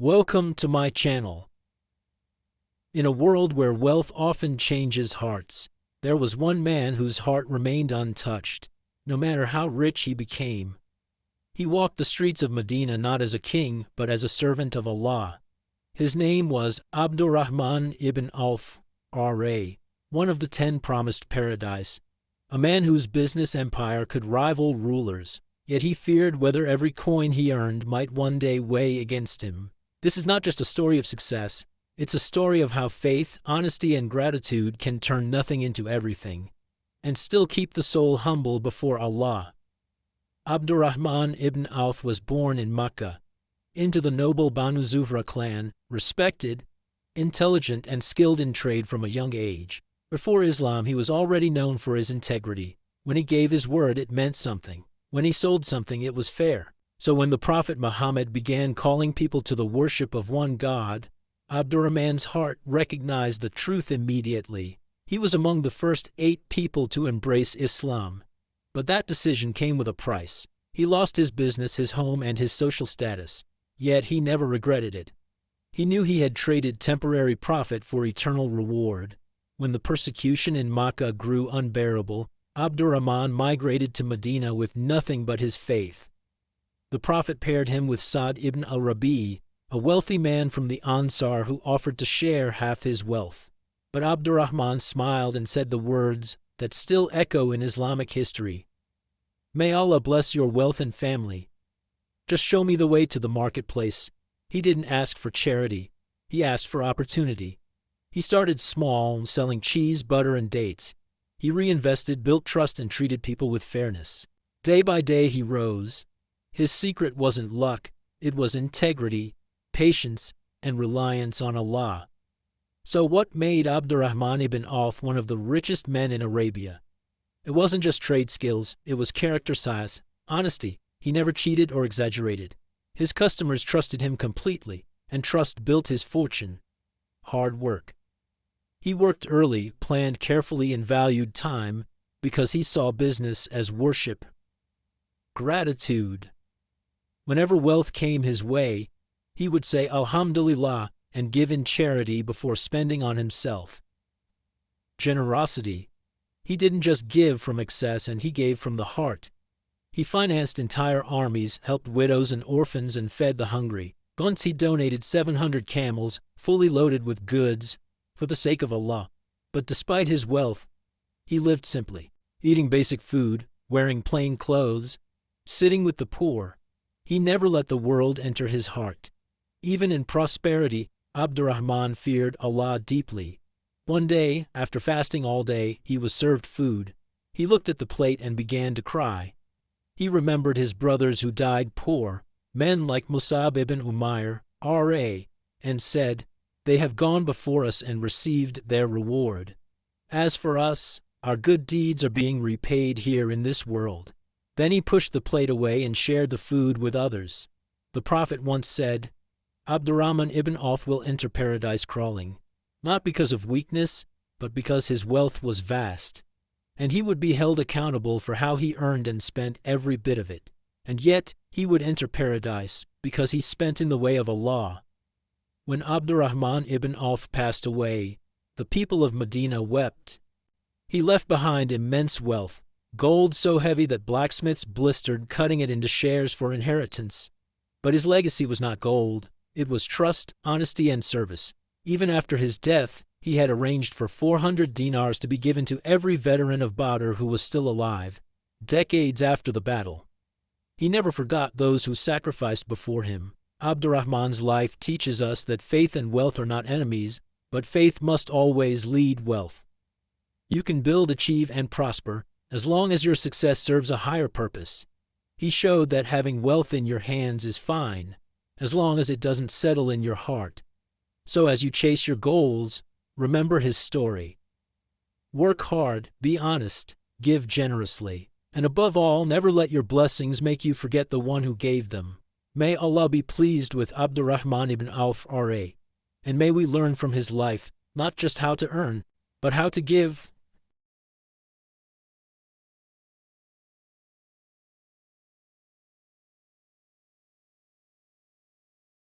Welcome to my channel. In a world where wealth often changes hearts, there was one man whose heart remained untouched, no matter how rich he became. He walked the streets of Medina not as a king, but as a servant of Allah. His name was Abdurrahman ibn Awf, R.A., one of the 10 promised paradise, a man whose business empire could rival rulers, yet he feared whether every coin he earned might one day weigh against him. This is not just a story of success, it's a story of how faith, honesty, and gratitude can turn nothing into everything, and still keep the soul humble before Allah. Abdurrahman ibn Awf was born in Makkah, into the noble Banu Zuhra clan, respected, intelligent, and skilled in trade from a young age. Before Islam, he was already known for his integrity. When he gave his word, it meant something. When he sold something, it was fair. So when the Prophet Muhammad began calling people to the worship of one God, Abdurrahman's heart recognized the truth immediately. He was among the first 8 people to embrace Islam. But that decision came with a price. He lost his business, his home, and his social status. Yet he never regretted it. He knew he had traded temporary profit for eternal reward. When the persecution in Makkah grew unbearable, Abdurrahman migrated to Medina with nothing but his faith. The Prophet paired him with Sa'd ibn al-Rabi, a wealthy man from the Ansar who offered to share half his wealth. But Abdurrahman smiled and said the words that still echo in Islamic history: "May Allah bless your wealth and family. Just show me the way to the marketplace." He didn't ask for charity. He asked for opportunity. He started small, selling cheese, butter, and dates. He reinvested, built trust, and treated people with fairness. Day by day he rose. His secret wasn't luck, it was integrity, patience, and reliance on Allah. So what made Abdurrahman ibn Awf one of the richest men in Arabia? It wasn't just trade skills, it was character, size, honesty. He never cheated or exaggerated. His customers trusted him completely, and trust built his fortune. Hard work. He worked early, planned carefully, and valued time because he saw business as worship. Gratitude. Whenever wealth came his way, he would say Alhamdulillah and give in charity before spending on himself. Generosity. He didn't just give from excess, and he gave from the heart. He financed entire armies, helped widows and orphans, and fed the hungry. Once he donated 700 camels, fully loaded with goods, for the sake of Allah. But despite his wealth, he lived simply, eating basic food, wearing plain clothes, sitting with the poor. He never let the world enter his heart. Even in prosperity, Abdurrahman feared Allah deeply. One day, after fasting all day, he was served food. He looked at the plate and began to cry. He remembered his brothers who died poor, men like Musab ibn Umair, R.A., and said, "They have gone before us and received their reward. As for us, our good deeds are being repaid here in this world." Then he pushed the plate away and shared the food with others. The Prophet once said, "Abdurrahman ibn Awf will enter paradise crawling, not because of weakness, but because his wealth was vast, and he would be held accountable for how he earned and spent every bit of it. And yet he would enter paradise because he spent in the way of Allah." When Abdurrahman ibn Awf passed away, the people of Medina wept. He left behind immense wealth, gold so heavy that blacksmiths blistered cutting it into shares for inheritance. But his legacy was not gold, it was trust, honesty, and service. Even after his death, he had arranged for 400 dinars to be given to every veteran of Badr who was still alive, decades after the battle. He never forgot those who sacrificed before him. Abdurrahman's life teaches us that faith and wealth are not enemies, but faith must always lead wealth. You can build, achieve, and prosper as long as your success serves a higher purpose. He showed that having wealth in your hands is fine, as long as it doesn't settle in your heart. So as you chase your goals, remember his story. Work hard, be honest, give generously, and above all, never let your blessings make you forget the one who gave them. May Allah be pleased with Abdurrahman ibn Awf, R.A., and may we learn from his life not just how to earn, but how to give,